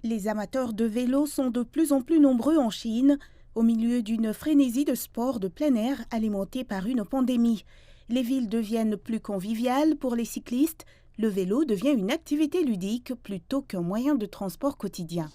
Les amateurs de vélo sont de plus en plus nombreux en Chine, au milieu d'une frénésie de sport de plein air alimentée par une pandémie. Les villes deviennent plus conviviales pour les cyclistes. Le vélo devient une activité ludique plutôt qu'un moyen de transport quotidien.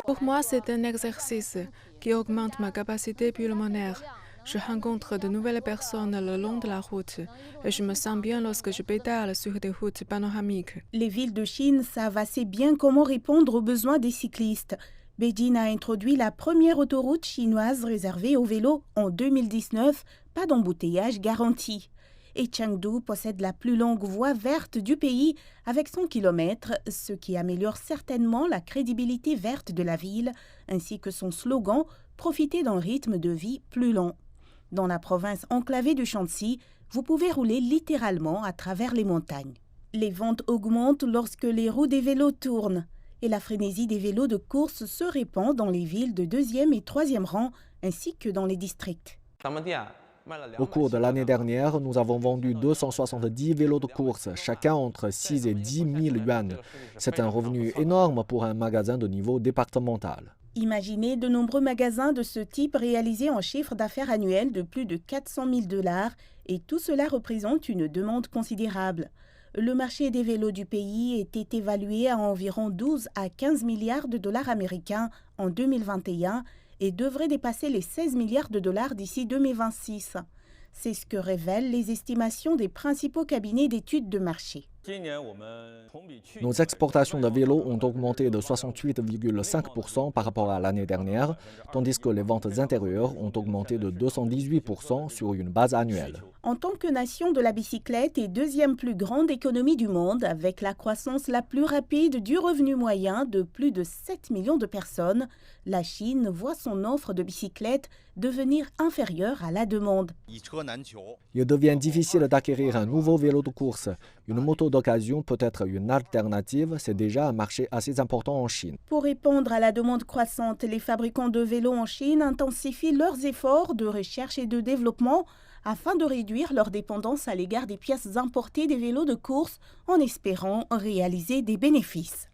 Pour moi, c'est un exercice qui augmente ma capacité pulmonaire. Je rencontre de nouvelles personnes le long de la route et je me sens bien lorsque je pédale sur des routes panoramiques. Les villes de Chine savent assez bien comment répondre aux besoins des cyclistes. Beijing a introduit la première autoroute chinoise réservée aux vélos en 2019, pas d'embouteillage garanti. Et Chengdu possède la plus longue voie verte du pays avec 100 km, ce qui améliore certainement la crédibilité verte de la ville, ainsi que son slogan « Profiter d'un rythme de vie plus lent ». Dans la province enclavée du Shanxi, vous pouvez rouler littéralement à travers les montagnes. Les ventes augmentent lorsque les roues des vélos tournent et la frénésie des vélos de course se répand dans les villes de 2e et 3e rang ainsi que dans les districts. Au cours de l'année dernière, nous avons vendu 270 vélos de course, chacun entre 6 et 10 000 yuan. C'est un revenu énorme pour un magasin de niveau départemental. Imaginez de nombreux magasins de ce type réalisés en chiffre d'affaires annuel de plus de 400 000 $ et tout cela représente une demande considérable. Le marché des vélos du pays était évalué à environ 12 à 15 milliards de dollars américains en 2021 et devrait dépasser les 16 milliards de dollars d'ici 2026. C'est ce que révèlent les estimations des principaux cabinets d'études de marché. Nos exportations de vélos ont augmenté de 68,5% par rapport à l'année dernière, tandis que les ventes intérieures ont augmenté de 218% sur une base annuelle. En tant que nation de la bicyclette et deuxième plus grande économie du monde, avec la croissance la plus rapide du revenu moyen de plus de 7 millions de personnes, la Chine voit son offre de bicyclettes devenir inférieure à la demande. Il devient difficile d'acquérir un nouveau vélo de course. Une moto d'occasion peut être une alternative, c'est déjà un marché assez important en Chine. Pour répondre à la demande croissante, les fabricants de vélos en Chine intensifient leurs efforts de recherche et de développement afin de réduire leur dépendance à l'égard des pièces importées des vélos de course en espérant réaliser des bénéfices.